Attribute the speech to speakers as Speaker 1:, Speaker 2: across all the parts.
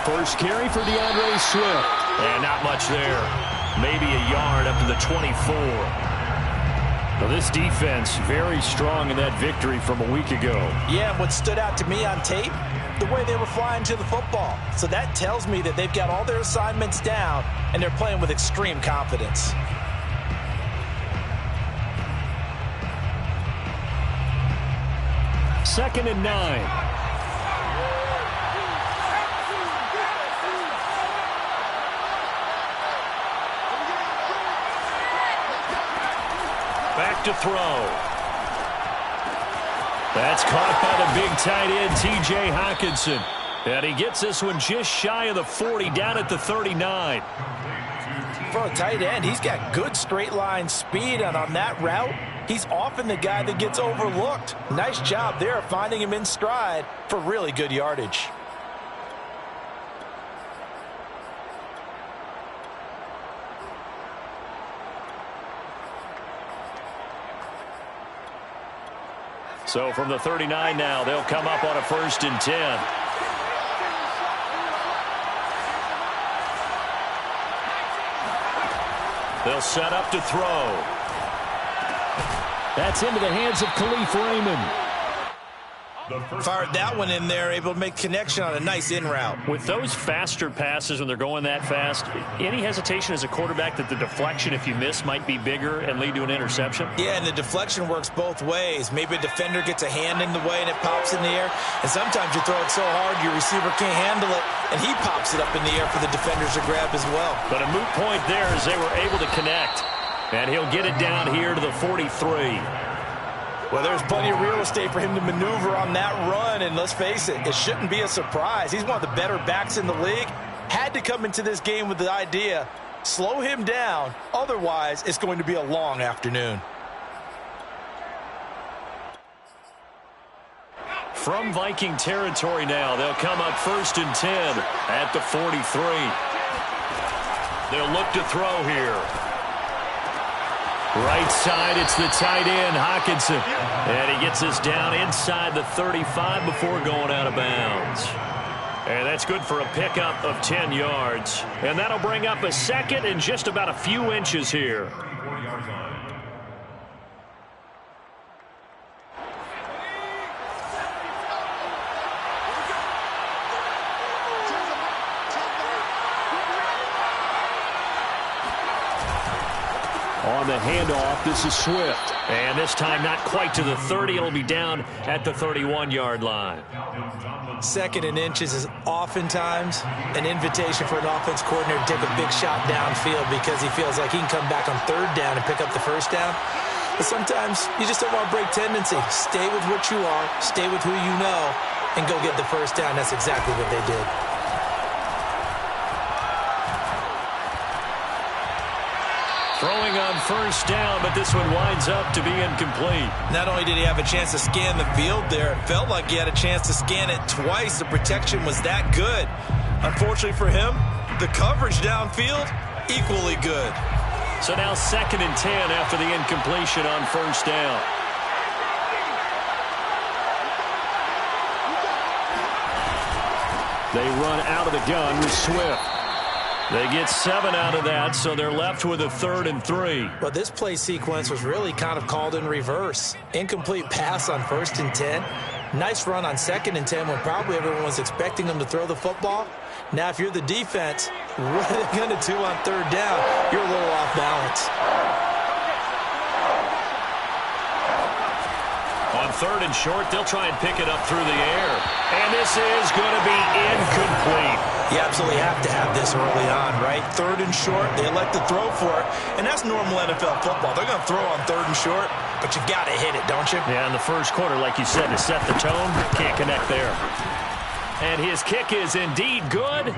Speaker 1: First carry for DeAndre Swift.
Speaker 2: And not much there. Maybe a yard up to the 24.
Speaker 1: Well, this defense very strong in that victory from a week ago.
Speaker 3: Yeah, and what stood out to me on tape, the way they were flying to the football. So that tells me that they've got all their assignments down, and they're playing with extreme confidence.
Speaker 1: Second and 9.
Speaker 2: Back to throw.
Speaker 1: That's caught by the big tight end, T.J. Hockenson. And he gets this one just shy of the 40, down at the 39.
Speaker 3: For a tight end, he's got good straight line speed, and on that route, he's often the guy that gets overlooked. Nice job there finding him in stride for really good yardage.
Speaker 1: So from the 39 now, they'll come up on a 1st and 10. They'll set up to throw. That's into the hands of Khalif Raymond.
Speaker 3: Fired that one in there, able to make connection on a nice in route.
Speaker 2: With those faster passes when they're going that fast, any hesitation as a quarterback that the deflection, if you miss, might be bigger and lead to an interception?
Speaker 3: Yeah, and the deflection works both ways. Maybe a defender gets a hand in the way and it pops in the air. And sometimes you throw it so hard your receiver can't handle it, and he pops it up in the air for the defenders to grab as well.
Speaker 2: But a moot point there as they were able to connect.
Speaker 1: And he'll get it down here to the 43.
Speaker 3: Well, there's plenty of real estate for him to maneuver on that run, and let's face it, it shouldn't be a surprise. He's one of the better backs in the league. Had to come into this game with the idea, slow him down, otherwise it's going to be a long afternoon.
Speaker 1: From Viking territory now, they'll come up 1st and 10 at the 43. They'll look to throw here. Right side, it's the tight end, Hockenson. And he gets this down inside the 35 before going out of bounds. And that's good for a pickup of 10 yards. And that'll bring up a second and just about a few inches here. On the handoff, this is Swift. And this time not quite to the 30. It'll be down at the 31-yard line.
Speaker 3: 2nd and inches is oftentimes an invitation for an offense coordinator to take a big shot downfield because he feels like he can come back on 3rd down and pick up the 1st down. But sometimes you just don't want to break tendency. Stay with what you are, stay with who you know, and go get the 1st down. That's exactly what they did.
Speaker 1: Throwing on 1st down, but this one winds up to be incomplete.
Speaker 3: Not only did he have a chance to scan the field there, it felt like he had a chance to scan it twice. The protection was that good. Unfortunately for him, the coverage downfield, equally good.
Speaker 1: So now 2nd and 10 after the incompletion on 1st down. They run out of the gun with Swift. They get 7 out of that, so they're left with a 3rd and 3.
Speaker 3: Well, this play sequence was really kind of called in reverse. Incomplete pass on 1st and 10. Nice run on 2nd and 10 when probably everyone was expecting them to throw the football. Now, if you're the defense, what are they going to do on 3rd down? You're a little off balance.
Speaker 1: On 3rd and short, they'll try and pick it up through the air. And this is going to be incomplete.
Speaker 3: You absolutely have to have this early on, right? 3rd and short, they elect to throw for it. And that's normal NFL football. They're going to throw on 3rd and short, but you got to hit it, don't you?
Speaker 1: Yeah, in the first quarter, like you said, to set the tone, can't connect there. And his kick is indeed good.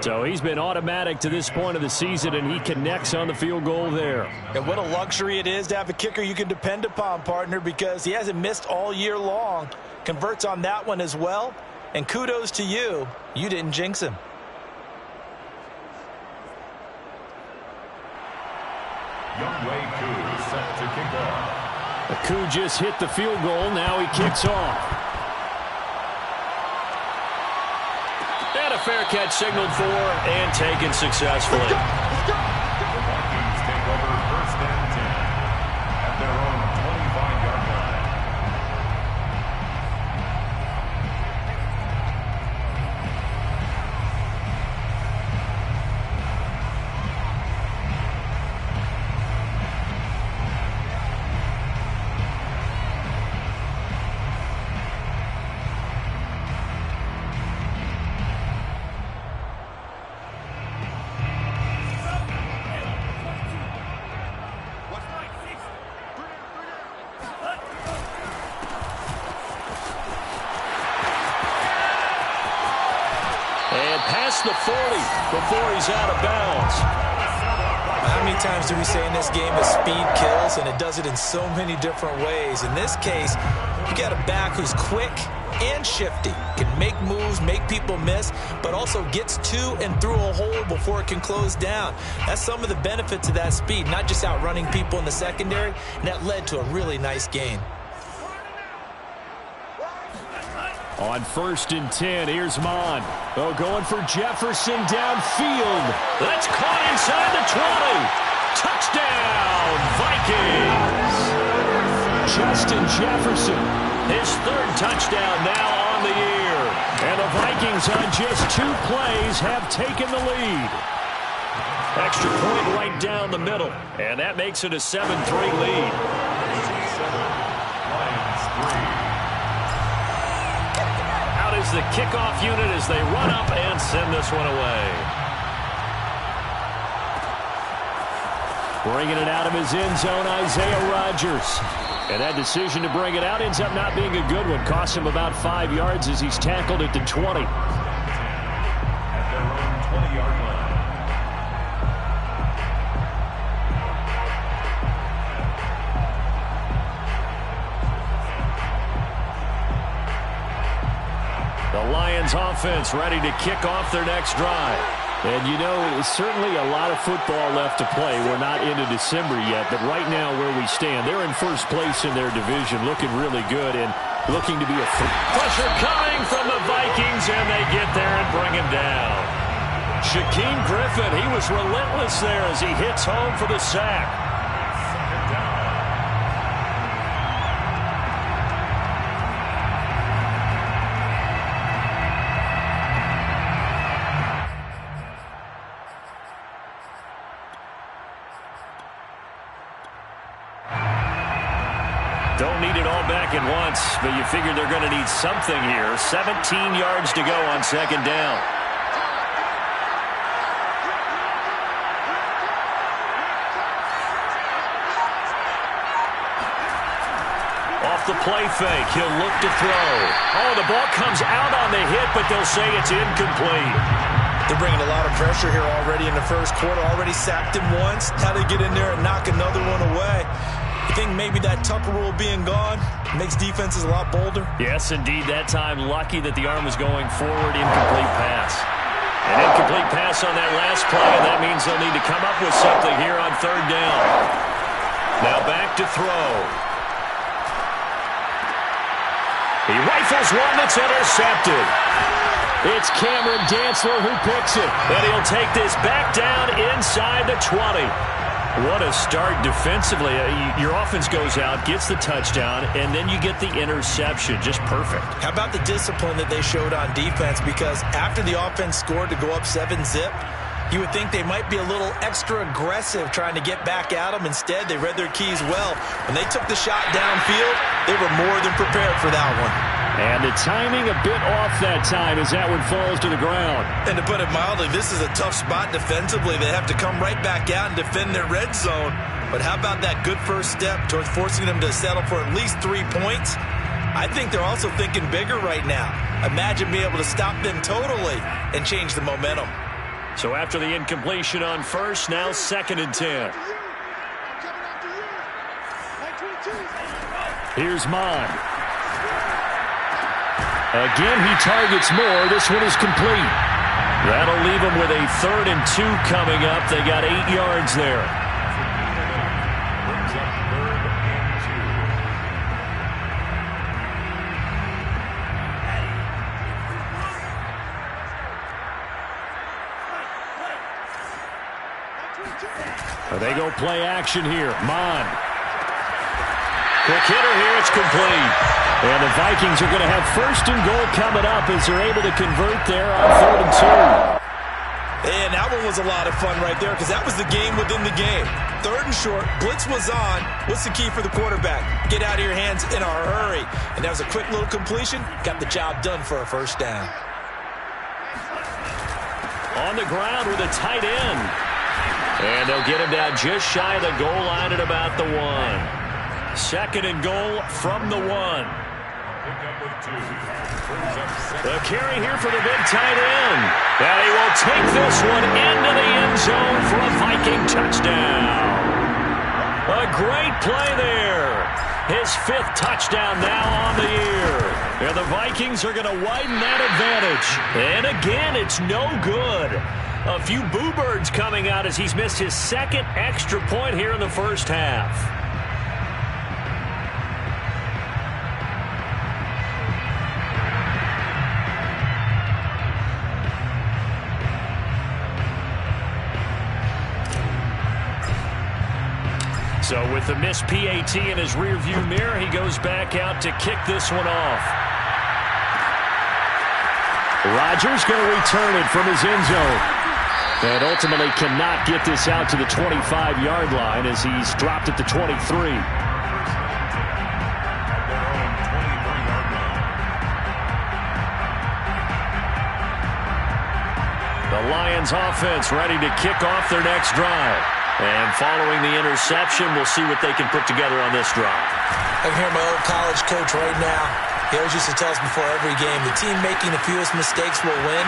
Speaker 1: So he's been automatic to this point of the season, and he connects on the field goal there.
Speaker 3: And what a luxury it is to have a kicker you can depend upon, partner, because he hasn't missed all year long. Converts on that one as well. And kudos to you. You didn't jinx him.
Speaker 4: Youngway Koo set to kick off.
Speaker 1: Koo just hit the field goal. Now he kicks off. And a fair catch signaled for and taken successfully.
Speaker 4: The Vikings take over first and 10 at their own 25-yard line.
Speaker 1: Past the 40 before he's out of bounds.
Speaker 3: How many times do we say in this game that speed kills, and it does it in so many different ways? In this case, you got a back who's quick and shifty, can make moves, make people miss, but also gets to and through a hole before it can close down. That's some of the benefits of that speed, not just outrunning people in the secondary, and that led to a really nice gain.
Speaker 2: On 1st and 10, here's Mon. Oh, going for Jefferson downfield.
Speaker 1: That's caught inside the 20. Touchdown, Vikings.
Speaker 2: Justin Jefferson.
Speaker 1: His 3rd touchdown now on the year.
Speaker 2: And the Vikings on just 2 plays have taken the lead.
Speaker 1: Extra point right down the middle. And that makes it a 7-3 lead. Is the kickoff unit as they run up and send this one away.
Speaker 2: Bringing it out of his end zone, Isaiah Rodgers. And that decision to bring it out ends up not being a good one. Costs him about 5 yards as he's tackled at the 20.
Speaker 4: At their own 20-yard line.
Speaker 1: The Lions offense ready to kick off their next drive.
Speaker 2: And you know, certainly a lot of football left to play. We're not into December yet, but right now where we stand, they're in first place in their division, looking really good and looking to be a
Speaker 1: pressure coming from the Vikings, and they get there and bring him down. Shaquem Griffin, he was relentless there as he hits home for the sack. Don't need it all back at once, but you figure they're going to need something here. 17 yards to go on 2nd down. Off the play fake, he'll look to throw. Oh, the ball comes out on the hit, but they'll say it's incomplete.
Speaker 3: They're bringing a lot of pressure here already in the first quarter. Already sacked him once. Now they get in there and knock another one away. You think maybe that Tucker rule being gone makes defenses a lot bolder?
Speaker 1: Yes, indeed. That time, lucky that the arm was going forward. Incomplete pass. An incomplete pass on that last play, and that means they'll need to come up with something here on 3rd down. Now back to throw. He rifles one that's intercepted.
Speaker 2: It's Cameron Dantzler who picks it.
Speaker 1: And he'll take this back down inside the 20. What a start defensively. Your offense goes out, gets the touchdown, and then you get the interception. Just perfect.
Speaker 3: How about the discipline that they showed on defense? Because after the offense scored to go up 7-zip, you would think they might be a little extra aggressive trying to get back at them. Instead, they read their keys well. When they took the shot downfield, they were more than prepared for that one.
Speaker 2: And the timing a bit off that time as that one falls to the ground.
Speaker 3: And to put it mildly, this is a tough spot defensively. They have to come right back out and defend their red zone. But how about that good first step towards forcing them to settle for at least 3 points? I think they're also thinking bigger right now. Imagine being able to stop them totally and change the momentum.
Speaker 1: So after the incompletion on 1st, now 2nd and 10.
Speaker 2: Here's Mon. Again, he targets more. This one is complete.
Speaker 1: That'll leave them with a 3rd and 2 coming up. They got 8 yards there.
Speaker 4: Brings up 3rd and 2.
Speaker 3: 3
Speaker 2: They go play action here. Mon.
Speaker 1: Quick hitter here. It's complete.
Speaker 2: And the Vikings are going to have first and goal coming up as they're able to convert there on 3rd and 2.
Speaker 3: And that one was a lot of fun right there because that was the game within the game. 3rd and short, blitz was on. What's the key for the quarterback? Get out of your hands in a hurry. And that was a quick little completion. Got the job done for a first down.
Speaker 1: On the ground with a tight end. And they'll get him down just shy of the goal line at about the 1. 2nd and goal from the 1. The carry here for the big tight end. And he will take this one into the end zone for a Viking touchdown. A great play there. His 5th touchdown now on the year. And the Vikings are going to widen that advantage. And again, it's no good. A few boo birds coming out as he's missed his 2nd extra point here in the first half. So with the missed PAT in his rearview mirror, he goes back out to kick this one off.
Speaker 2: Rodgers going to return it from his end zone. And ultimately cannot get this out to the 25-yard line as he's dropped at the 23.
Speaker 1: The Lions offense ready to kick off their next drive. And following the interception, we'll see what they can put together on this drive.
Speaker 3: I can hear my old college coach right now. He always used to tell us before every game, the team making the fewest mistakes will win.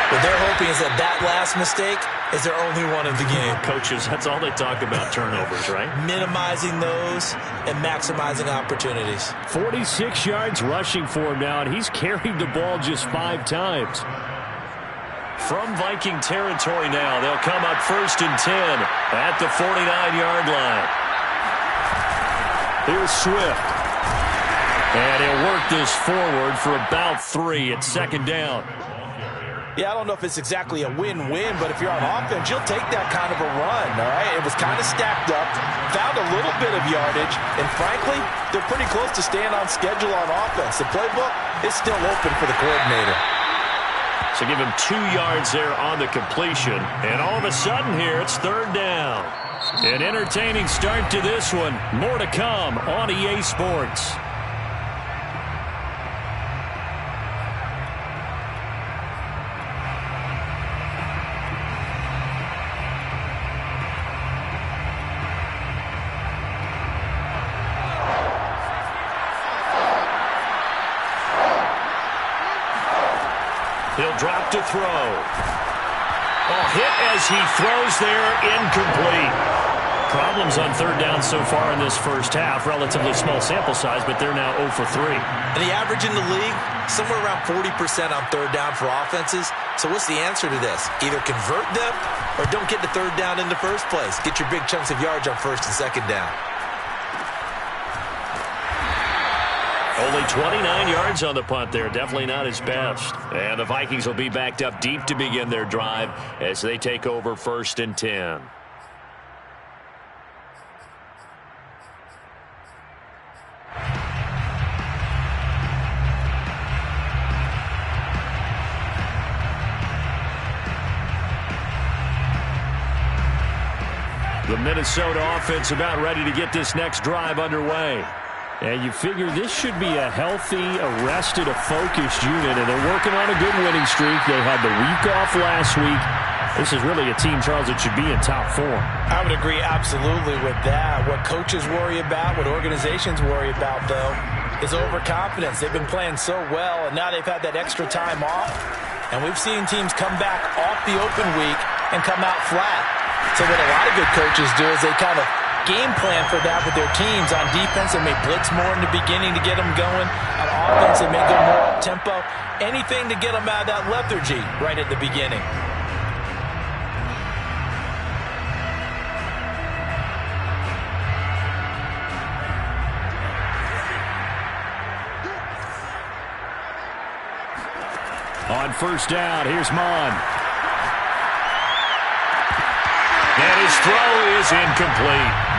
Speaker 3: What they're hoping is that that last mistake is their only one of the game.
Speaker 1: Coaches, that's all they talk about, turnovers, right?
Speaker 3: Minimizing those and maximizing opportunities.
Speaker 2: 46 yards rushing for him now, and he's carried the ball just 5 times.
Speaker 1: From Viking territory now, they'll come up 1st and 10 at the 49-yard line.
Speaker 2: Here's Swift.
Speaker 1: And he'll work this forward for about 3 at 2nd down.
Speaker 3: Yeah, I don't know if it's exactly a win-win, but if you're on offense, you'll take that kind of a run, all right? It was kind of stacked up, found a little bit of yardage, and frankly, they're pretty close to staying on schedule on offense. The playbook is still open for the coordinator.
Speaker 1: So give him 2 yards there on the completion. And all of a sudden here, it's 3rd down. An entertaining start to this one. More to come on EA Sports. He'll drop to throw. Hit as he throws there, incomplete. Problems on 3rd down so far in this first half. Relatively small sample size, but they're now 0 for 3.
Speaker 3: And the average in the league, somewhere around 40% on 3rd down for offenses. So what's the answer to this? Either convert them or don't get the 3rd down in the first place. Get your big chunks of yards on 1st and 2nd down.
Speaker 1: Only 29 yards on the punt there. Definitely not his best. And the Vikings will be backed up deep to begin their drive as they take over 1st and 10. The Minnesota offense about ready to get this next drive underway.
Speaker 2: And you figure this should be a healthy, arrested, a focused unit, and they're working on a good winning streak. They had the week off last week. This is really a team, Charles, that should be in top form.
Speaker 3: I would agree absolutely with that. What coaches worry about, what organizations worry about, though, is overconfidence. They've been playing so well, and now they've had that extra time off. And we've seen teams come back off the open week and come out flat. So what a lot of good coaches do is they kind of game plan for that with their teams. On defense, they may blitz more in the beginning to get them going. On offense, they may go more up-tempo. Anything to get them out of that lethargy right at the beginning.
Speaker 2: On 1st down, here's Mon.
Speaker 1: And his throw is incomplete.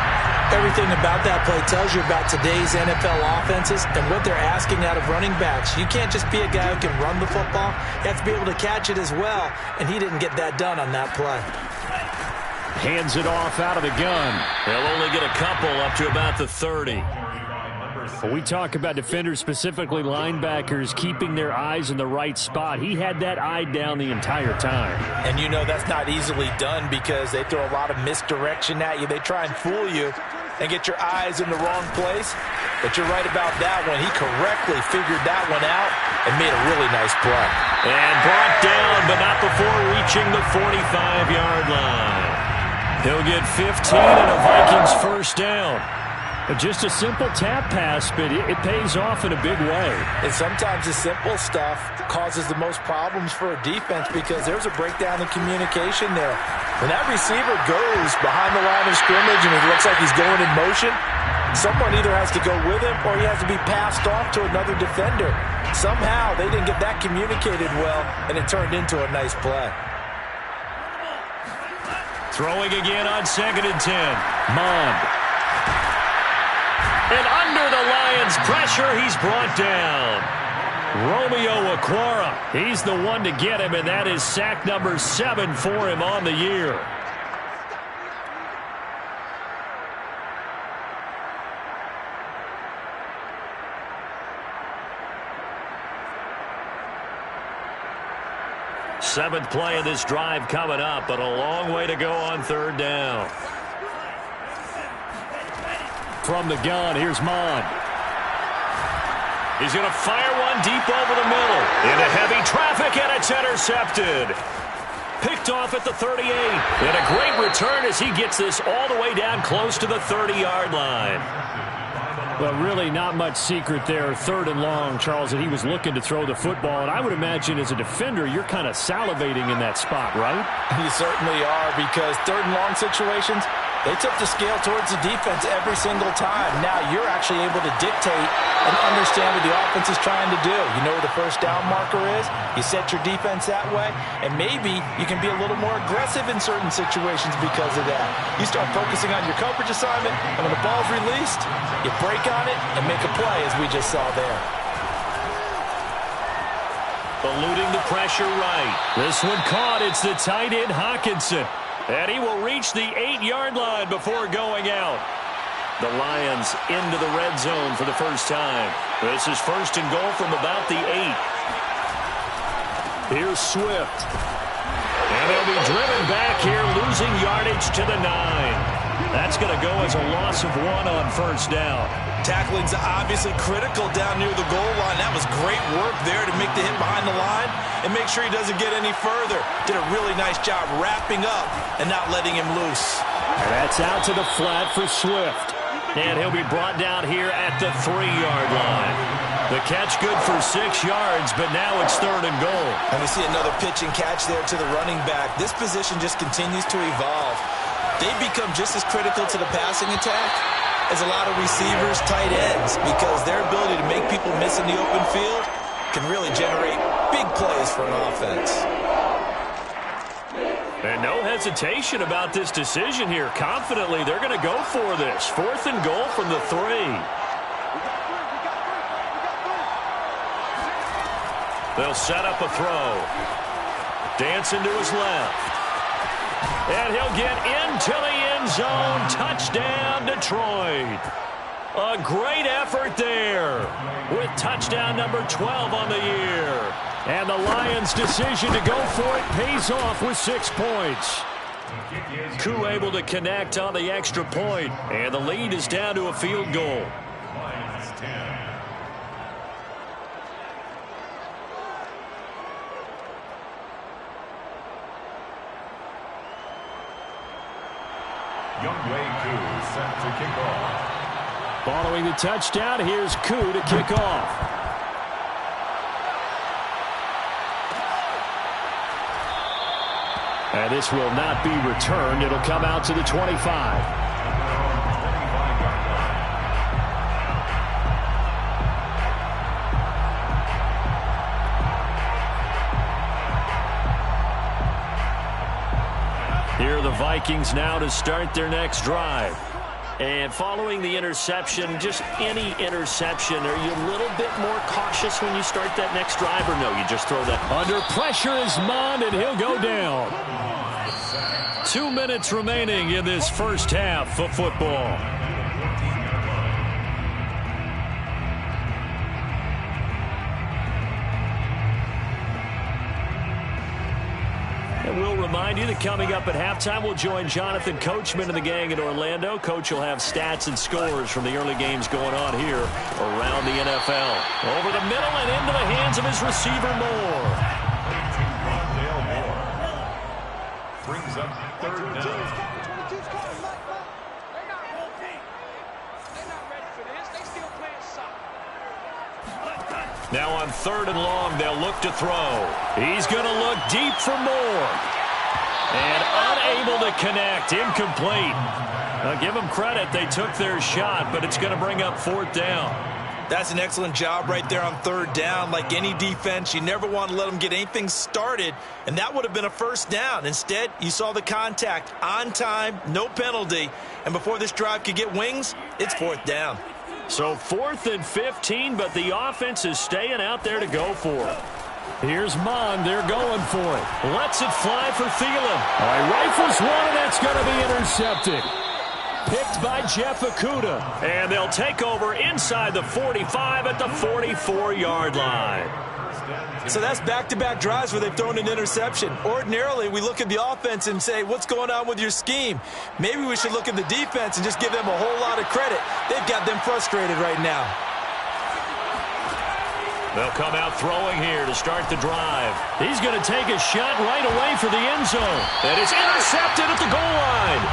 Speaker 3: Everything about that play tells you about today's NFL offenses and what they're asking out of running backs. You can't just be a guy who can run the football. You have to be able to catch it as well, and he didn't get that done on that play.
Speaker 2: Hands it off out of the gun.
Speaker 1: They'll only get a couple up to about the 30.
Speaker 2: When we talk about defenders, specifically linebackers, keeping their eyes in the right spot, he had that eye down the entire time.
Speaker 3: And you know that's not easily done because they throw a lot of misdirection at you. They try and fool you and get your eyes in the wrong place. But you're right about that one. He correctly figured that one out and made a really nice play.
Speaker 1: And brought down, but not before reaching the 45-yard line. He'll get 15 and a Vikings first down.
Speaker 2: Just a simple tap pass, but it pays off in a big way.
Speaker 3: And sometimes the simple stuff causes the most problems for a defense because there's a breakdown in communication there. When that receiver goes behind the line of scrimmage and it looks like he's going in motion, someone either has to go with him or he has to be passed off to another defender. Somehow they didn't get that communicated well, and it turned into a nice play.
Speaker 1: Throwing again on 2nd and 10.
Speaker 2: Mond.
Speaker 1: And under the Lions' pressure, he's brought down. Romeo Okwara, he's the one to get him, and that is sack number 7 for him on the year. Seventh play of this drive coming up, but a long way to go on 3rd down.
Speaker 2: From the gun, here's Mond.
Speaker 1: He's going to fire one deep over the middle. Into heavy traffic, and it's intercepted. Picked off at the 38. And a great return as he gets this all the way down close to the 30-yard line.
Speaker 2: Well, really not much secret there. 3rd and long, Charles, that he was looking to throw the football. And I would imagine as a defender, you're kind of salivating in that spot, right?
Speaker 3: You certainly are, because 3rd and long situations, they tip the scale towards the defense every single time. Now you're actually able to dictate and understand what the offense is trying to do. You know where the first down marker is. You set your defense that way, and maybe you can be a little more aggressive in certain situations because of that. You start focusing on your coverage assignment, and when the ball's released, you break on it and make a play, as we just saw there.
Speaker 1: Eluding the pressure right. This one caught. It's the tight end Hawkinson. And he will reach the 8-yard line before going out. The Lions into the red zone for the first time. This is 1st and goal from about the 8. Here's Swift. And they'll be driven back here, losing yardage to the 9. That's going to go as a loss of 1 on 1st down.
Speaker 3: Tackling's obviously critical down near the goal line. That was great work there to make the hit behind the line and make sure he doesn't get any further. Did a really nice job wrapping up and not letting him loose.
Speaker 2: And that's out to the flat for Swift.
Speaker 1: And he'll be brought down here at the 3-yard line. The catch good for 6 yards, but now it's 3rd and goal.
Speaker 3: And we see another pitch and catch there to the running back. This position just continues to evolve. They become just as critical to the passing attack as a lot of receivers, tight ends, because their ability to make people miss in the open field can really generate big plays for an offense.
Speaker 1: And no hesitation about this decision here. Confidently, they're going to go for this. 4th and goal from the 3. They'll set up a throw. Dancing to his left. And he'll get into the end zone. Touchdown, Detroit. A great effort there with touchdown number 12 on the year. And the Lions' decision to go for it pays off with 6 points. Koo able to connect on the extra point, and the lead is down to a field goal.
Speaker 4: Set to kick off.
Speaker 2: Following the touchdown, here's Koo to kick off. And this will not be returned. It'll come out to the 25.
Speaker 1: Here are the Vikings now to start their next drive. And following the interception, just any interception, are you a little bit more cautious when you start that next drive, or no, you just throw that?
Speaker 2: Under pressure is Mond, and he'll go down.
Speaker 1: 2 minutes remaining in this first half of football. And we'll remind you that coming up at halftime, we'll join Jonathan Coachman and the gang in Orlando. Coach will have stats and scores from the early games going on here around the NFL. Over the middle and into the hands of his receiver, Moore.
Speaker 4: Brings up third down.
Speaker 1: Now on 3rd and long, they'll look to throw. He's going to look deep for Moore. And unable to connect. Incomplete. Now give them credit. They took their shot, but it's going to bring up 4th down.
Speaker 3: That's an excellent job right there on 3rd down. Like any defense, you never want to let them get anything started, and that would have been a 1st down. Instead, you saw the contact on time, no penalty, and before this drive could get wings, it's 4th down.
Speaker 1: So 4th and 15, but the offense is staying out there to go for it.
Speaker 2: Here's Mond. They're going for it.
Speaker 1: Lets it fly for Thielen.
Speaker 2: Rifles one, and that's going to be intercepted. Picked by Jeff Okudah.
Speaker 1: And they'll take over inside the 45 at the 44-yard line.
Speaker 3: So that's back-to-back drives where they've thrown an interception. Ordinarily, we look at the offense and say, what's going on with your scheme? Maybe we should look at the defense and just give them a whole lot of credit. They've got them frustrated right now.
Speaker 1: They'll come out throwing here to start the drive. He's going to take a shot right away for the end zone. And it's intercepted at the goal line.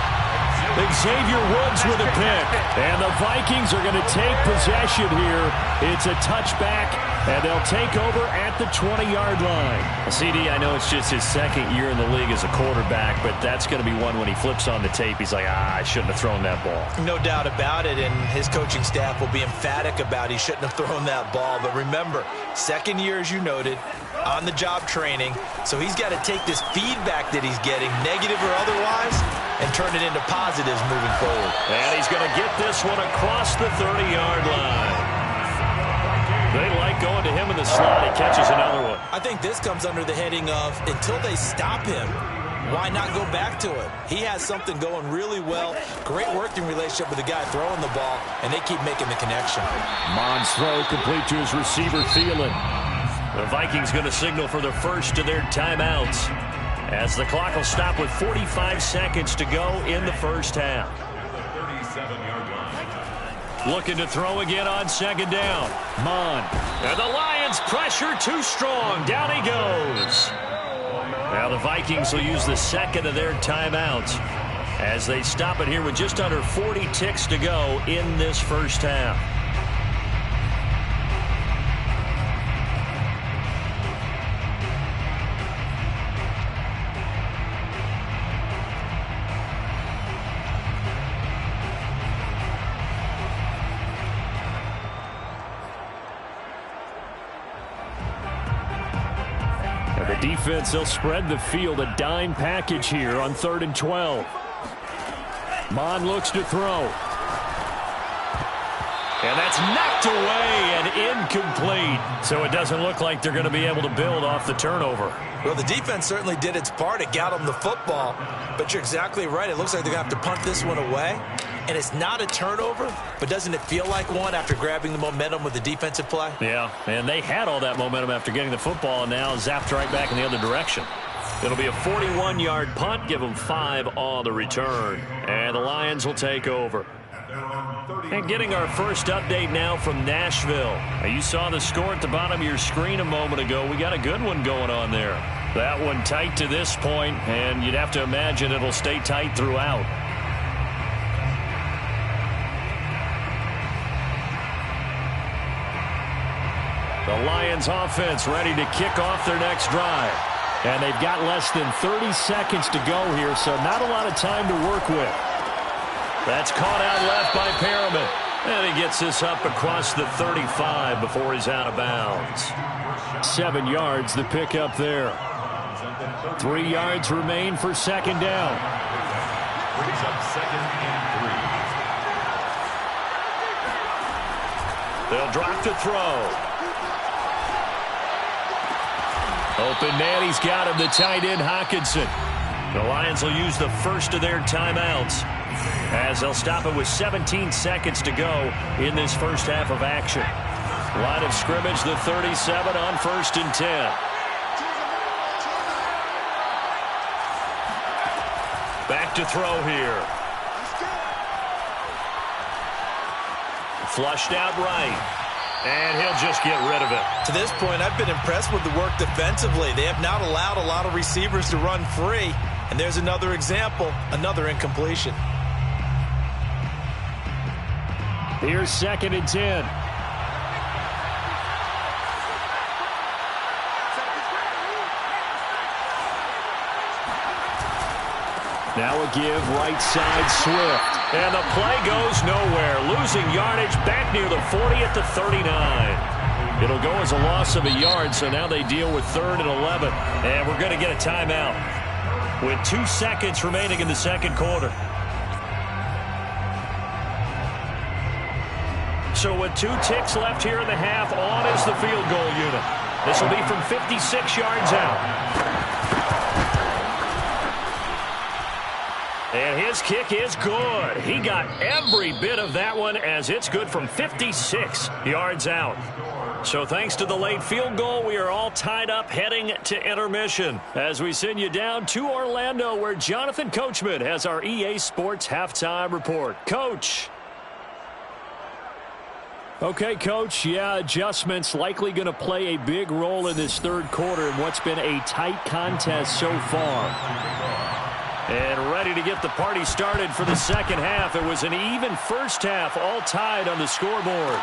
Speaker 1: Xavier Woods with a pick.
Speaker 2: And the Vikings are going to take possession here. It's a touchback, and they'll take over at the 20-yard line.
Speaker 1: CD, I know it's just his 2nd year in the league as a quarterback, but that's going to be one when he flips on the tape. He's like, I shouldn't have thrown that ball.
Speaker 3: No doubt about it, and his coaching staff will be emphatic about he shouldn't have thrown that ball. But remember, 2nd year, as you noted, on-the-job training, so he's got to take this feedback that he's getting, negative or otherwise, and turn it into positives moving forward.
Speaker 1: And he's going to get this one across the 30-yard line. They like going to him in the slot. He catches another one.
Speaker 3: I think this comes under the heading of, until they stop him, why not go back to it? He has something going really well. Great working relationship with the guy throwing the ball, and they keep making the connection.
Speaker 2: Mond's throw complete to his receiver, Thielen.
Speaker 1: The Vikings going to signal for the first of their timeouts, as the clock will stop with 45 seconds to go in the first half. Looking to throw again on 2nd down.
Speaker 2: Mond.
Speaker 1: And the Lions pressure too strong. Down he goes. Now the Vikings will use the 2nd of their timeouts as they stop it here with just under 40 ticks to go in this first half.
Speaker 2: Defense, they'll spread the field, a dime package here on 3rd and 12. Mond looks to throw.
Speaker 1: And that's knocked away and incomplete. So it doesn't look like they're going to be able to build off the turnover.
Speaker 3: Well, the defense certainly did its part. It got them the football. But you're exactly right. It looks like they're going to have to punt this one away. And it's not a turnover, but doesn't it feel like one after grabbing the momentum with the defensive play?
Speaker 1: Yeah, and they had all that momentum after getting the football and now zapped right back in the other direction. It'll be a 41-yard punt, give them 5 on the return. And the Lions will take over. And getting our first update now from Nashville. Now, you saw the score at the bottom of your screen a moment ago. We got a good one going on there. That one tight to this point, and you'd have to imagine it'll stay tight throughout. The Lions offense ready to kick off their next drive.
Speaker 2: And they've got less than 30 seconds to go here, so not a lot of time to work with.
Speaker 1: That's caught out left by Perriman. And he gets this up across the 35 before he's out of bounds.
Speaker 2: 7 yards, the pick up there. 3 yards remain for second down.
Speaker 4: Brings up 2nd and 3.
Speaker 1: They'll drop to throw. Open man, he's got him, the tight end, Hockenson. The Lions will use the first of their timeouts as they'll stop it with 17 seconds to go in this first half of action. Line of scrimmage, the 37 on 1st and 10. Back to throw here. Flushed out right. And he'll just get rid of it.
Speaker 3: To this point, I've been impressed with the work defensively. They have not allowed a lot of receivers to run free. And there's another example, another incompletion.
Speaker 2: Here's 2nd and 10. Now a give, right side, Swift.
Speaker 1: And the play goes nowhere. Losing yardage back near the 40 at the 39. It'll go as a loss of a yard, so now they deal with 3rd and 11. And we're going to get a timeout with 2 seconds remaining in the second quarter. So with 2 ticks left here in the half, on is the field goal unit. This will be from 56 yards out. And his kick is good. He got every bit of that one as it's good from 56 yards out. So thanks to the late field goal, we are all tied up heading to intermission as we send you down to Orlando where Jonathan Coachman has our EA Sports halftime report. Coach.
Speaker 2: Okay, Coach. Yeah, adjustments likely going to play a big role in this third quarter in what's been a tight contest so far.
Speaker 1: And ready to get the party started for the second half. It was an even first half, all tied on the scoreboard.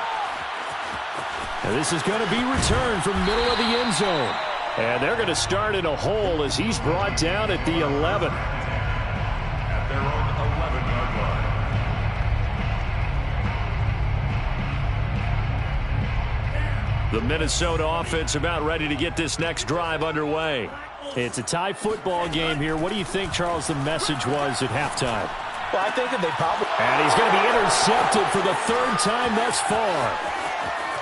Speaker 2: And this is going to be returned from middle of the end zone. And they're going to start in a hole as he's brought down at the 11.
Speaker 4: At their own 11-yard line.
Speaker 1: The Minnesota offense about ready to get this next drive underway.
Speaker 2: It's a tie football game here. What do you think, Charles, the message was at halftime?
Speaker 3: Well, I think that they probably...
Speaker 2: And he's going to be intercepted for the 3rd time thus far.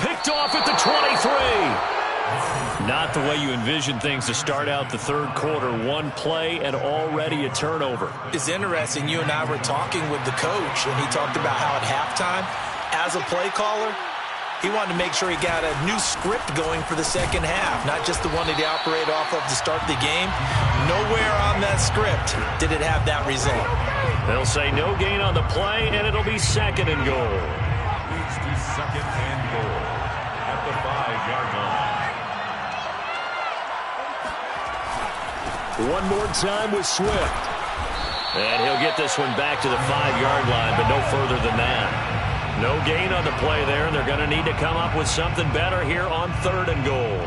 Speaker 1: Picked off at the 23. Not the way you envision things to start out the third quarter. One play and already a turnover.
Speaker 3: It's interesting. You and I were talking with the coach, and he talked about how at halftime, as a play caller, he wanted to make sure he got a new script going for the second half, not just the one that he operated off of to start the game. Nowhere on that script did it have that result.
Speaker 1: They'll say no gain on the play, and it'll be 2nd and goal.
Speaker 4: Leads to 2nd and goal at the 5-yard line.
Speaker 2: One more time with Swift.
Speaker 1: And he'll get this one back to the 5-yard line, but no further than that. No gain on the play there, and they're going to need to come up with something better here on 3rd and goal.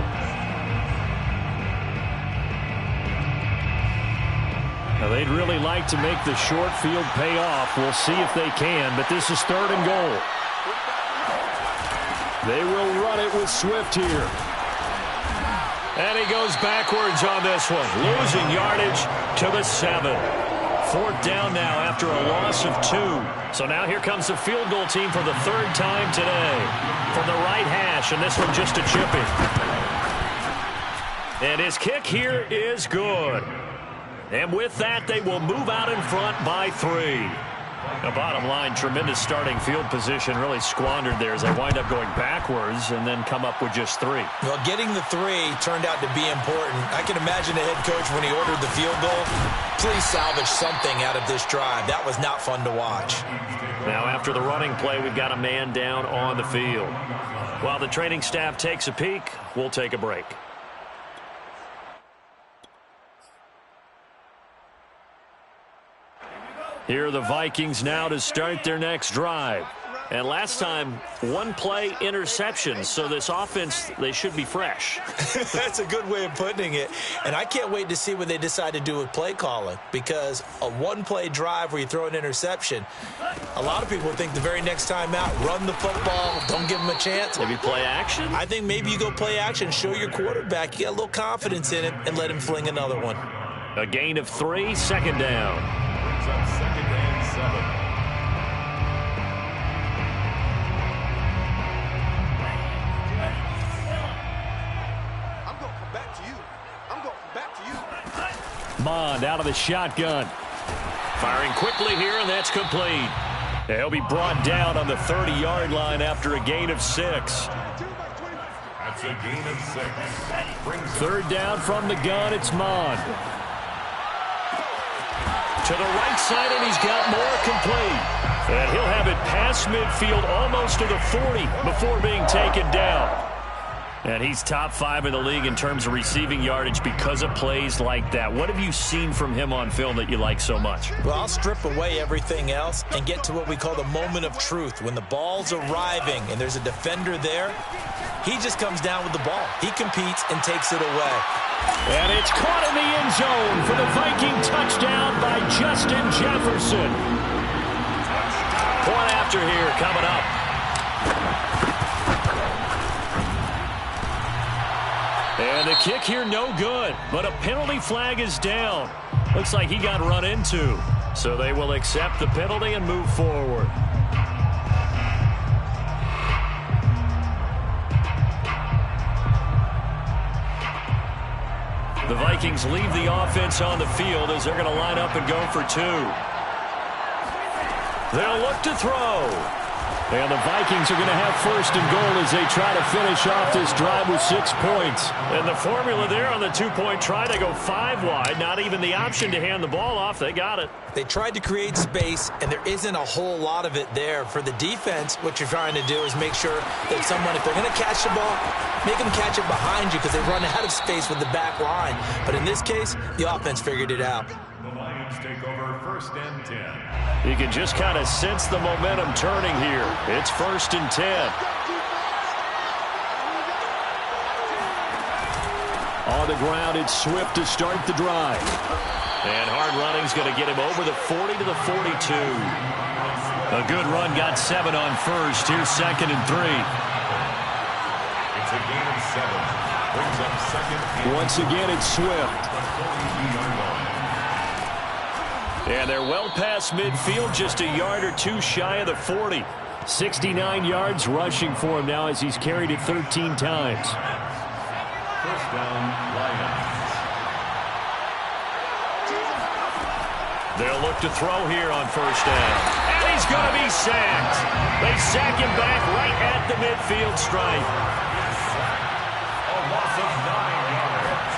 Speaker 2: Now, they'd really like to make the short field pay off. We'll see if they can, but this is 3rd and goal. They will run it with Swift here.
Speaker 1: And he goes backwards on this one, losing yardage to the 7. 4th down now after a loss of 2. So now here comes the field goal team for the 3rd time today. From the right hash, and this one just a chipping. And his kick here is good. And with that, they will move out in front by 3. The bottom line, tremendous starting field position, really squandered there as they wind up going backwards and then come up with just 3.
Speaker 3: Well, getting the 3 turned out to be important. I can imagine the head coach when he ordered the field goal, please salvage something out of this drive. That was not fun to watch.
Speaker 1: Now after the running play, we've got a man down on the field. While the training staff takes a peek, we'll take a break. Here are the Vikings now to start their next drive. And last time, one play, interception. So this offense, they should be fresh.
Speaker 3: That's a good way of putting it. And I can't wait to see what they decide to do with play calling, because a one-play drive where you throw an interception, a lot of people think the very next time out, run the football, don't give them a chance.
Speaker 1: Maybe play action?
Speaker 3: I think maybe you go play action, show your quarterback, you got a little confidence in him, and let him fling another one.
Speaker 1: A gain of 3, second down.
Speaker 4: Brings up second and 7.
Speaker 2: Mond out of the shotgun.
Speaker 1: Firing quickly here, and that's complete. He'll be brought down on the 30-yard line after a gain of 6.
Speaker 4: That's a gain of 6.
Speaker 2: Third down from the gun, it's Mond.
Speaker 1: To the right side, and he's got more complete. And he'll have it past midfield, almost to the 40, before being taken down. And he's top 5 in the league in terms of receiving yardage because of plays like that. What have you seen from him on film that you like so much?
Speaker 3: Well, I'll strip away everything else and get to what we call the moment of truth. When the ball's arriving and there's a defender there, he just comes down with the ball. He competes and takes it away.
Speaker 2: And it's caught in the end zone for the Viking touchdown by Justin Jefferson.
Speaker 1: Point after here coming up. And the kick here no good, but a penalty flag is down. Looks like he got run into. So they will accept the penalty and move forward. The Vikings leave the offense on the field as they're going to line up and go for 2. They'll look to throw.
Speaker 2: And the Vikings are going to have first and goal as they try to finish off this drive with 6 points.
Speaker 1: And the formula there on the 2-point try to go 5 wide. Not even the option to hand the ball off. They got it.
Speaker 3: They tried to create space, and there isn't a whole lot of it there. For the defense, what you're trying to do is make sure that someone, if they're going to catch the ball, make them catch it behind you because they run out of space with the back line. But in this case, the offense figured it out.
Speaker 4: The Lions take over first and 10.
Speaker 1: You can just kind of sense the momentum turning here. It's first and 10.
Speaker 2: On the ground, it's Swift to start the drive.
Speaker 1: And hard running's going to get him over the 40 to the 42. A good run, got 7 on first. Here's second and 3.
Speaker 4: It's a gain of 7. Brings up second.
Speaker 2: Once again, it's Swift.
Speaker 1: And they're well past midfield, just a yard or 2 shy of the 40.
Speaker 2: 69 yards rushing for him now as he's carried it 13 times.
Speaker 4: First down, Lions.
Speaker 1: They'll look to throw here on first down. And he's going to be sacked. They sack him back right at the midfield stripe.
Speaker 4: A loss of 9 yards.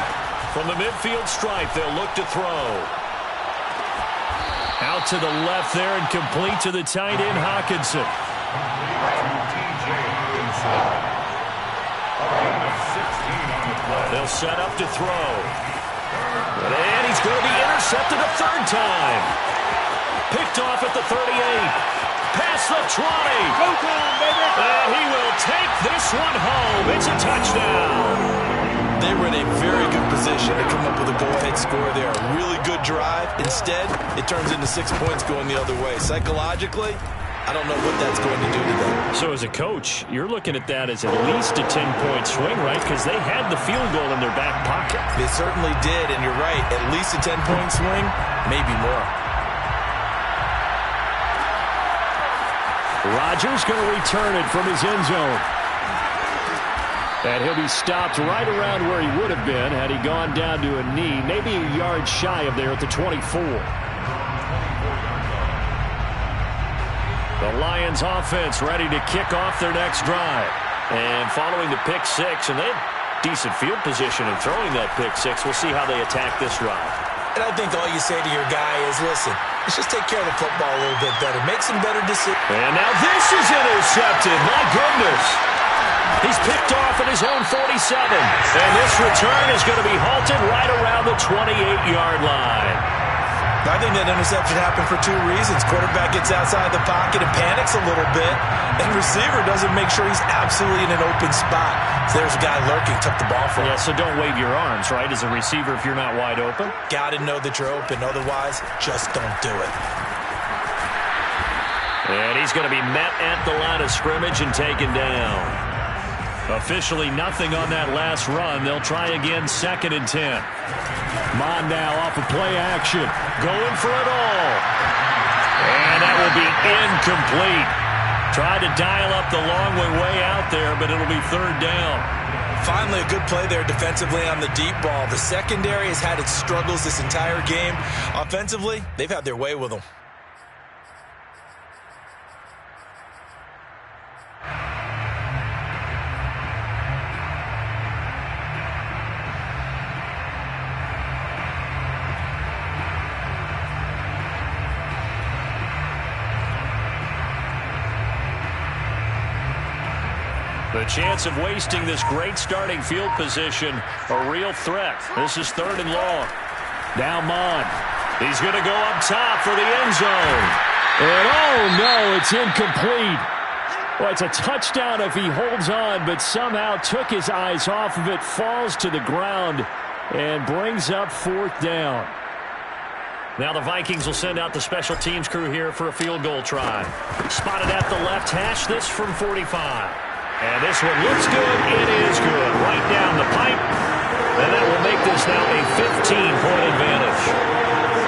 Speaker 1: From the midfield stripe, they'll look to throw. Out to the left there and complete to the tight end, Hawkinson. They'll set up to throw. And he's going to be intercepted a 3rd time. Picked off at the 38. Past the 20. And he will take this one home. It's a touchdown.
Speaker 3: They were in a very good position to come up with a go-ahead score there. A really good drive. Instead, it turns into 6 points going the other way. Psychologically, I don't know what that's going to do to them.
Speaker 1: So as a coach, you're looking at that as at least a 10-point swing, right? Because they had the field goal in their back pocket.
Speaker 3: They certainly did, and you're right. At least a 10-point swing, maybe more.
Speaker 2: Rodgers going to return it from his end zone. And he'll be stopped right around where he would have been had he gone down to a knee, maybe a yard shy of there at the 24.
Speaker 1: The Lions offense ready to kick off their next drive. And following the pick 6, and they had decent field position in throwing that pick 6. We'll see how they attack this drive.
Speaker 3: And I think all you say to your guy is, listen, let's just take care of the football a little bit better. Make some better decisions.
Speaker 1: And now this is intercepted. My goodness. He's picked off at his own 47. And this return is going to be halted right around the 28-yard line.
Speaker 3: I think that interception happened for two reasons. Quarterback gets outside the pocket and panics a little bit, and receiver doesn't make sure he's absolutely in an open spot. So there's a guy lurking, took the ball from him.
Speaker 1: Yeah, so don't wave your arms, right, as a receiver if you're not wide open.
Speaker 3: Got to know that you're open. Otherwise, just don't do it.
Speaker 1: And he's going to be met at the line of scrimmage and taken down. Officially nothing on that last run. They'll try again, 2nd and 10.
Speaker 2: Mon now off of play action.
Speaker 1: Going for it all. And that will be incomplete. Tried to dial up the long way out there, but it'll be 3rd down.
Speaker 3: Finally, a good play there defensively on the deep ball. The secondary has had its struggles this entire game. Offensively, they've had their way with them.
Speaker 1: The chance of wasting this great starting field position, a real threat. This is 3rd and long.
Speaker 2: Now Mon.
Speaker 1: He's going to go up top for the end zone.
Speaker 2: And oh no, it's incomplete. Well, it's a touchdown if he holds on, but somehow took his eyes off of it, falls to the ground, and brings up 4th down.
Speaker 1: Now the Vikings will send out the special teams crew here for a field goal try. Spotted at the left hash, this from 45. And this one looks good. It is good. Right down the pipe. And that will make this now a 15-point advantage.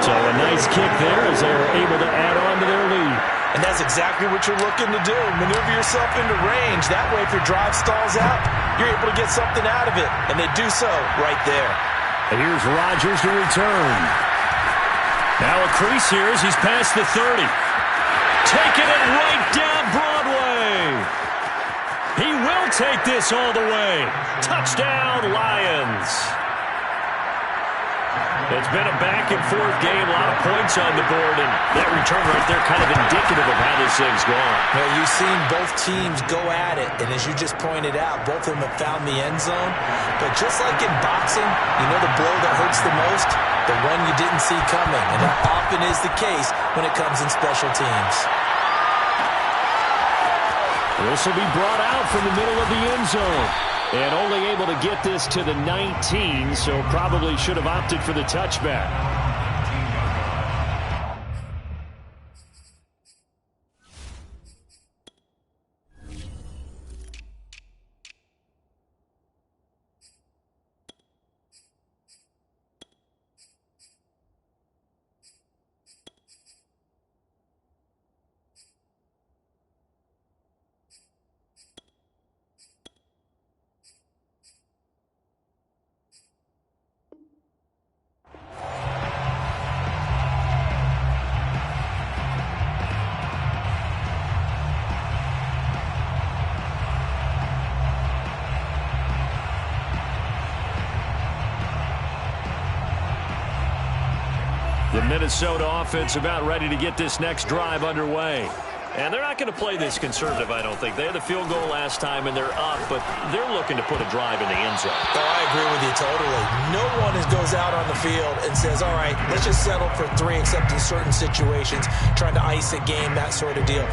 Speaker 2: So a nice kick there as they were able to add on to their lead.
Speaker 3: And that's exactly what you're looking to do. Maneuver yourself into range. That way, if your drive stalls out, you're able to get something out of it. And they do so right there.
Speaker 2: And here's Rodgers to return.
Speaker 1: Now a crease here as he's past the 30. Taking it right down Broadway. He will take this all the way. Touchdown, Lions. It's been a back-and-forth game, a lot of points on the board, and that return right there kind of indicative of how this thing's gone.
Speaker 3: Well, you've seen both teams go at it, and as you just pointed out, both of them have found the end zone. But just like in boxing, you know the blow that hurts the most? The one you didn't see coming, and that often is the case when it comes in special teams.
Speaker 2: This will be brought out from the middle of the end zone. And only able to get this to the 19, so probably should have opted for the touchback.
Speaker 1: The Minnesota offense about ready to get this next drive underway. And they're not going to play this conservative, I don't think. They had the field goal last time, and they're up, but they're looking to put a drive in the end zone.
Speaker 3: Oh, I agree with you totally. No one goes out on the field and says, all right, let's just settle for 3, except in certain situations, trying to ice a game, that sort of deal.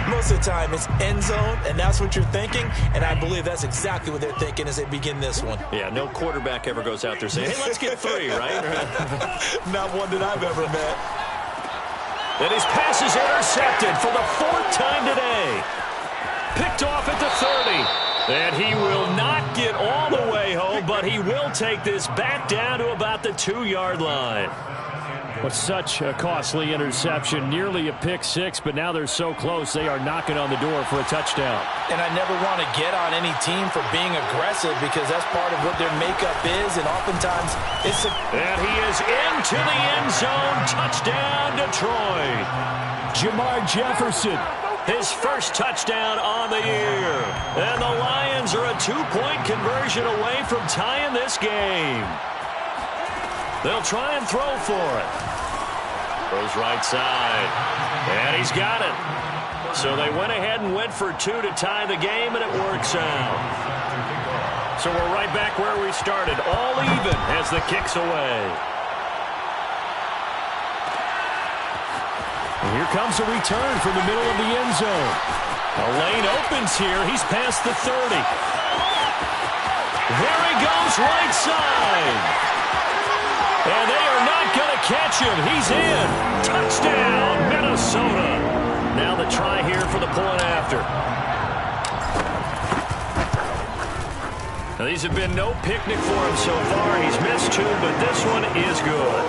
Speaker 3: Most of the time, it's end zone, and that's what you're thinking, and I believe that's exactly what they're thinking as they begin this one.
Speaker 1: Yeah, no quarterback ever goes out there saying, hey, let's get 3, right?
Speaker 3: Not one that I've ever met.
Speaker 1: And his pass is intercepted for the 4th time today. Picked off at the 30. And he will not get all the way home, but he will take this back down to about the 2-yard line.
Speaker 2: But such a costly interception, nearly a pick 6, but now they're so close they are knocking on the door for a touchdown.
Speaker 3: And I never want to get on any team for being aggressive because that's part of what their makeup is, and oftentimes it's a...
Speaker 1: And he is into the end zone. Touchdown, Detroit.
Speaker 2: Jamar Jefferson.
Speaker 1: His first touchdown on the year. And the Lions are a 2-point conversion away from tying this game. They'll try and throw for it. Throws right side. And he's got it. So they went ahead and went for 2 to tie the game, and it works out. So we're right back where we started. All even as the kick's away.
Speaker 2: And here comes a return from the middle of the end zone.
Speaker 1: A lane opens here. He's past the 30. There he goes, right side. And they are not going to catch him. He's in. Touchdown, Minnesota. Now the try here for the point after. Now, these have been no picnic for him so far. He's missed 2, but this one is good.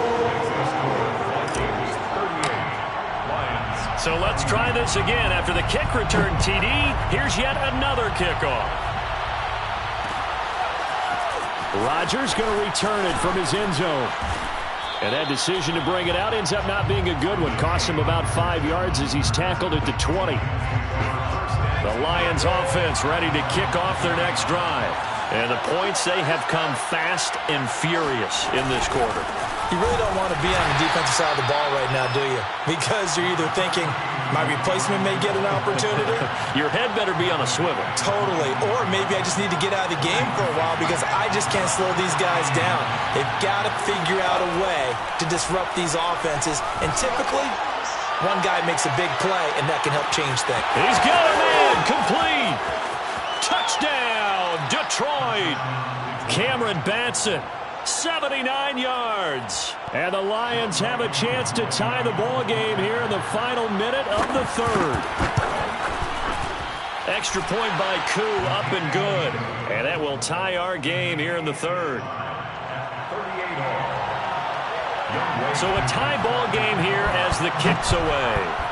Speaker 1: So let's try this again. After the kick return TD, here's yet another kickoff.
Speaker 2: Rodgers going to return it from his end zone. And that decision to bring it out ends up not being a good one. Costs him about 5 yards as he's tackled at the 20. The Lions offense ready to kick off their next drive. And the points, they have come fast and furious in this quarter.
Speaker 3: You really don't want to be on the defensive side of the ball right now, do you? Because you're either thinking, my replacement may get an opportunity.
Speaker 1: Your head better be on a swivel.
Speaker 3: Totally. Or maybe I just need to get out of the game for a while because I just can't slow these guys down. They've got to figure out a way to disrupt these offenses. And typically, one guy makes a big play, and that can help change things.
Speaker 1: He's got a man. Complete. Touchdown, Detroit. Cameron Batson. 79 yards.
Speaker 2: And the Lions have a chance to tie the ball game here in the final minute of the third.
Speaker 1: Extra point by Koo, up and good. And that will tie our game here in the third. So a tie ball game here as the kick's away.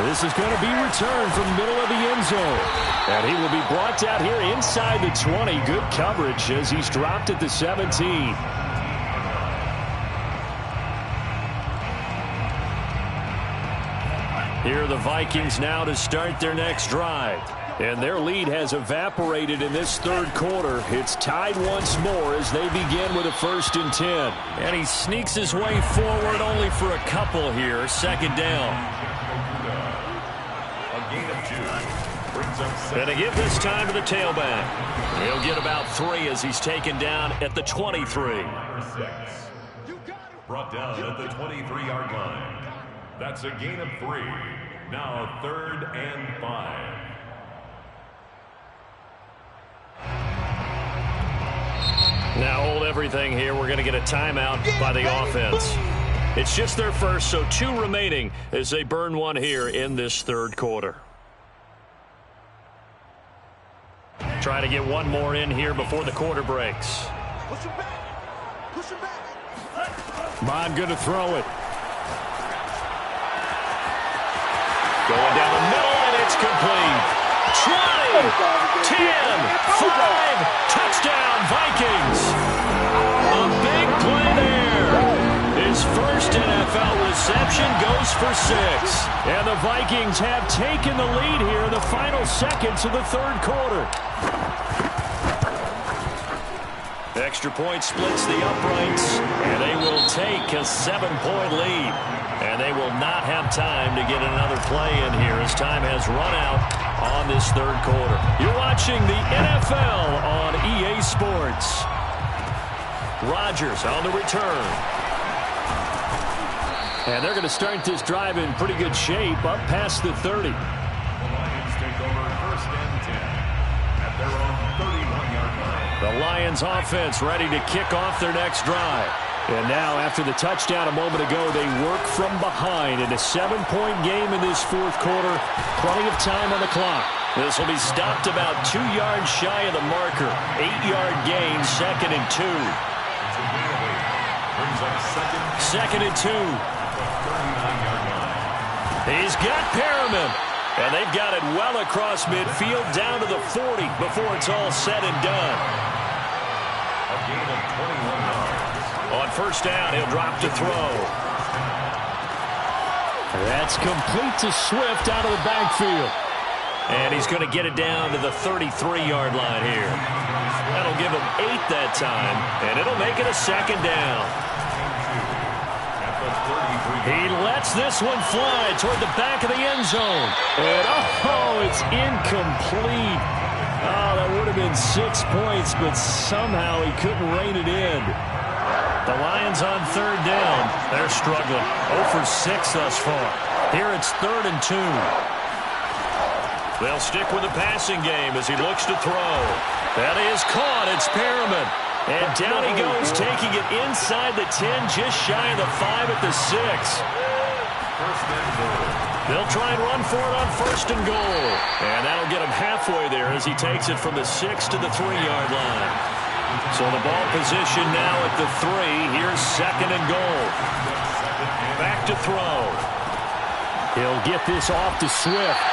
Speaker 2: This is going to be returned from the middle of the end zone. And he will be brought down here inside the 20. Good coverage as he's dropped at the 17.
Speaker 1: Here are the Vikings now to start their next drive.
Speaker 2: And their lead has evaporated in this third quarter. It's tied once more as they begin with a 1st and 10.
Speaker 1: And he sneaks his way forward only for a couple here. Second down. And to give this time to the tailback. He'll get about 3 as he's taken down at the 23.
Speaker 4: Brought down at the 23-yard line. That's a gain of 3. Now 3rd and 5.
Speaker 1: Now hold everything here. We're going to get a timeout by the offense. It's just their first, so 2 remaining as they burn 1 here in this third quarter. Try to get 1 more in here before the quarter breaks.
Speaker 2: Bond going to throw it.
Speaker 1: Going down the middle, and it's complete. 20, 10, 5, touchdown Vikings. A big play there. His first NFL reception goes for 6.
Speaker 2: And the Vikings have taken the lead here in the final seconds of the third quarter.
Speaker 1: Extra point splits the uprights, and they will take a 7-point lead. And they will not have time to get another play in here as time has run out on this third quarter.
Speaker 2: You're watching the NFL on EA Sports.
Speaker 1: Rodgers on the return.
Speaker 2: And they're going to start this drive in pretty good shape up past the 30.
Speaker 4: The Lions take over 1st and 10 at their own 31-yard line.
Speaker 1: The Lions offense ready to kick off their next drive.
Speaker 2: And now, after the touchdown a moment ago, they work from behind in a 7-point game in this fourth quarter. Plenty of time on the clock.
Speaker 1: This will be stopped about 2 yards shy of the marker. 8-yard gain, 2nd and 2. Second and 2. He's got Perriman. And they've got it well across midfield down to the 40 before it's all said and done.
Speaker 4: A gain of 21 yards.
Speaker 1: On first down, he'll drop to throw.
Speaker 2: That's complete to Swift out of the backfield.
Speaker 1: And he's going to get it down to the 33-yard line here. That'll give him 8 that time, and it'll make it a 2nd down. He lets this one fly toward the back of the end zone.
Speaker 2: And, it's incomplete. Oh, that would have been 6 points, but somehow he couldn't rein it in.
Speaker 1: The Lions on third down. They're struggling. 0 for 6 thus far. Here it's 3rd and 2. They'll stick with the passing game as he looks to throw. That is caught. It's Perriman. And down he goes, taking it inside the 10, just shy of the 5 at the 6. They'll try and run for it on 1st and goal. And that'll get him halfway there as he takes it from the 6 to the 3-yard line. So the ball position now at the 3. Here's 2nd and goal. Back to throw.
Speaker 2: He'll get this off to Swift.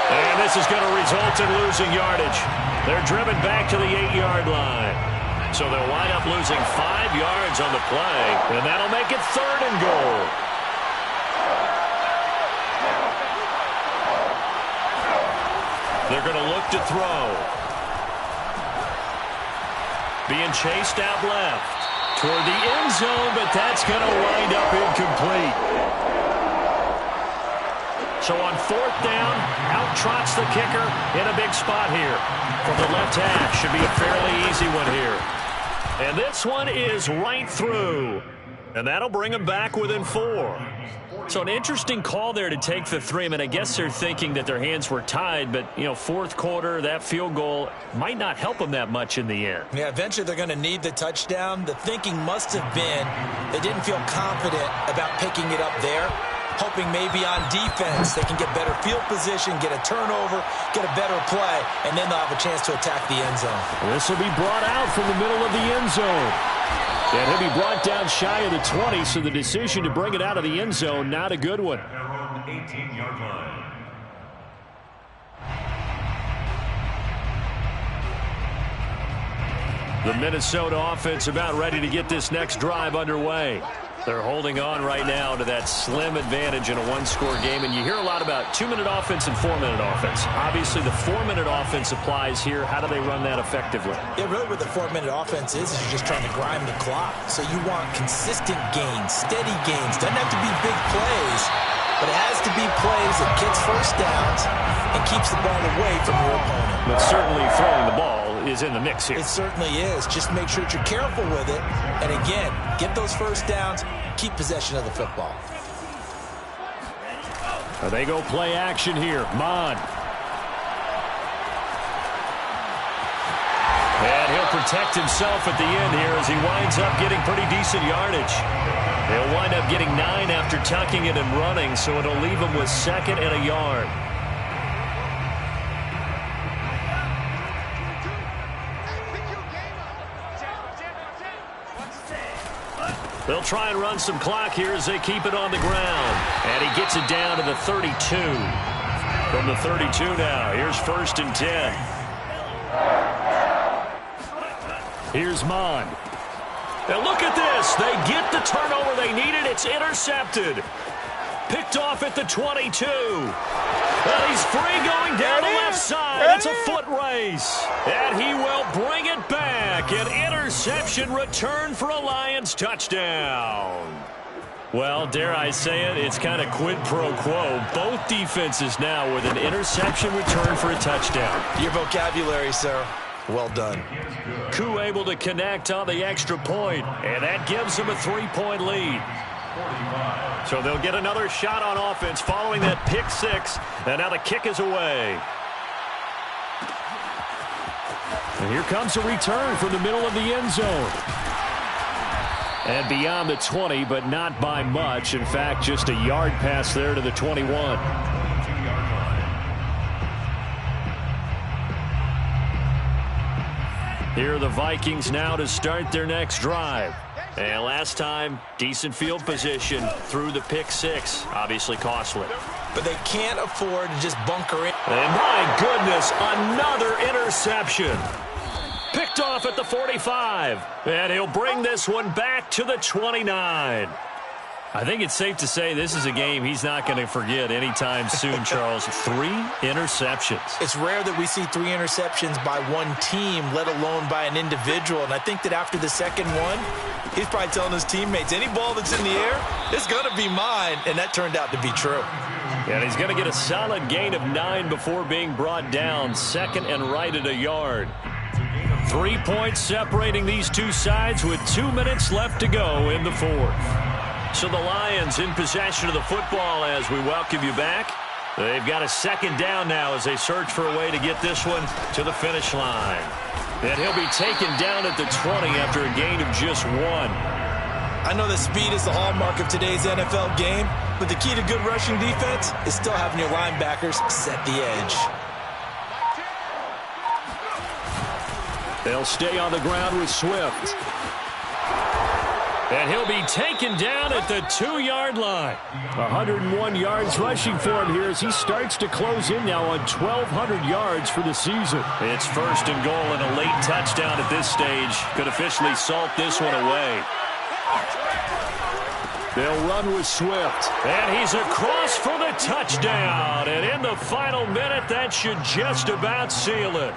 Speaker 1: And this is going to result in losing yardage. They're driven back to the 8-yard line. So they'll wind up losing 5 yards on the play. And that'll make it 3rd and goal. They're going to look to throw. Being chased out left toward the end zone, but that's going to wind up incomplete. So on 4th down, out trots the kicker in a big spot here. From the left hash, should be a fairly easy one here. And this one is right through. And that'll bring them back within 4. So an interesting call there to take the 3. I mean, I guess they're thinking that their hands were tied, but, you know, 4th quarter, that field goal might not help them that much in the end.
Speaker 3: Yeah, eventually they're going to need the touchdown. The thinking must have been they didn't feel confident about picking it up there, hoping maybe on defense they can get better field position, get a turnover, get a better play, and then they'll have a chance to attack the end zone.
Speaker 2: This will be brought out from the middle of the end zone. And he'll be brought down shy of the 20, so the decision to bring it out of the end zone, not a good one.
Speaker 4: 18-yard line.
Speaker 1: The Minnesota offense about ready to get this next drive underway. They're holding on right now to that slim advantage in a one-score game, and you hear a lot about 2-minute offense and 4-minute offense. Obviously, the 4-minute offense applies here. How do they run that effectively?
Speaker 3: Yeah, really what the 4-minute offense is you're just trying to grind the clock. So you want consistent gains, steady gains. Doesn't have to be big plays, but it has to be plays that gets first downs and keeps the ball away from your opponent.
Speaker 1: But certainly throwing the ball is in the mix here.
Speaker 3: It certainly is. Just make sure that you're careful with it. And again, get those first downs, keep possession of the football.
Speaker 2: They go play action here. Mon.
Speaker 1: And he'll protect himself at the end here as he winds up getting pretty decent yardage. They'll wind up getting 9 after tucking it and running, so it'll leave him with 2nd and a yard. They'll try and run some clock here as they keep it on the ground. And he gets it down to the 32. From the 32 now, here's 1st and 10.
Speaker 2: Here's Mon.
Speaker 1: And look at this. They get the turnover they needed. It's intercepted. Picked off at the 22. Well, he's free going down the left side. It's a foot race. And he will bring it back. An interception return for a Lions touchdown. Well, dare I say it, it's kind of quid pro quo. Both defenses now with an interception return for a touchdown.
Speaker 3: Your vocabulary, sir. Well done.
Speaker 1: Koo able to connect on the extra point, and that gives them a 3-point lead. So they'll get another shot on offense following that pick 6, and now the kick is away.
Speaker 2: And here comes a return from the middle of the end zone. And beyond the 20, but not by much. In fact, just a yard pass there to the 21.
Speaker 1: Here are the Vikings now to start their next drive. And last time, decent field position through the pick 6. Obviously costly.
Speaker 3: But they can't afford to just bunker in.
Speaker 1: And my goodness, another interception. Picked off at the 45. And he'll bring this one back to the 29. I think it's safe to say this is a game he's not going to forget anytime soon, Charles. 3 interceptions.
Speaker 3: It's rare that we see 3 interceptions by one team, let alone by an individual. And I think that after the second one, he's probably telling his teammates, any ball that's in the air, it's going to be mine. And that turned out to be true.
Speaker 1: And he's going to get a solid gain of 9 before being brought down. 2nd and right at a yard.
Speaker 2: 3 points separating these two sides with 2 minutes left to go in the fourth.
Speaker 1: So the Lions in possession of the football as we welcome you back. They've got a second down now as they search for a way to get this one to the finish line. And he'll be taken down at the 20 after a gain of just 1.
Speaker 3: I know that speed is the hallmark of today's NFL game, but the key to good rushing defense is still having your linebackers set the edge.
Speaker 2: They'll stay on the ground with Swift. And he'll be taken down at the 2-yard line. 101 yards rushing for him here as he starts to close in now on 1,200 yards for the season.
Speaker 1: It's first and goal and a late touchdown at this stage. Could officially salt this one away.
Speaker 2: They'll run with Swift.
Speaker 1: And he's across for the touchdown. And in the final minute, that should just about seal it.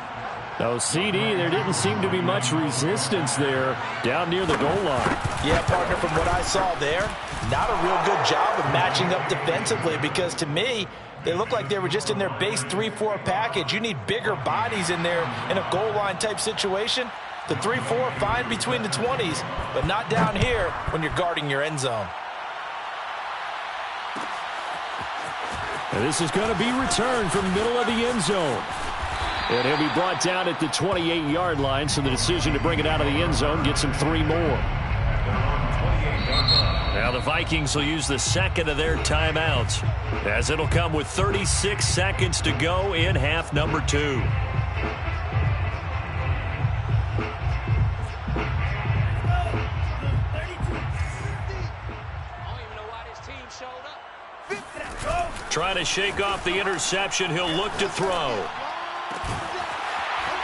Speaker 2: No, CD, there didn't seem to be much resistance there down near the goal line.
Speaker 3: Yeah, partner, from what I saw there, not a real good job of matching up defensively because to me, they look like they were just in their base 3-4 package. You need bigger bodies in there in a goal line type situation. The 3-4 fine between the 20s, but not down here when you're guarding your end zone.
Speaker 2: And this is going to be returned from middle of the end zone. And he'll be brought down at the 28-yard line, so the decision to bring it out of the end zone gets him 3 more.
Speaker 1: Now the Vikings will use the second of their timeouts, as it'll come with 36 seconds to go in half number 2. Trying to shake off the interception, he'll look to throw.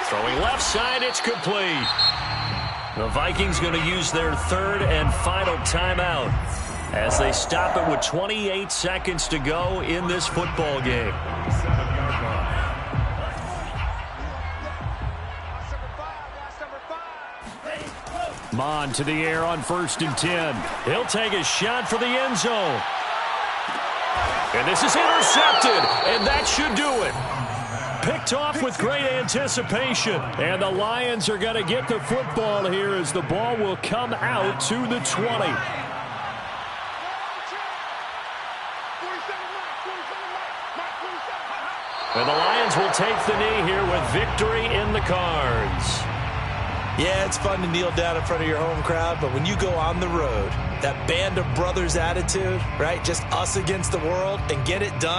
Speaker 1: Throwing left side, it's complete. The Vikings going to use their third and final timeout as they stop it with 28 seconds to go in this football game.
Speaker 2: Mon to the air on 1st and 10.
Speaker 1: He'll take a shot for the end zone. And this is intercepted, and that should do it. Picked off with great anticipation.
Speaker 2: And the Lions are going to get the football here as the ball will come out to the 20.
Speaker 1: And the Lions will take the knee here with victory in the cards.
Speaker 3: Yeah, it's fun to kneel down in front of your home crowd, but when you go on the road, that band of brothers attitude, right, just us against the world, and get it done.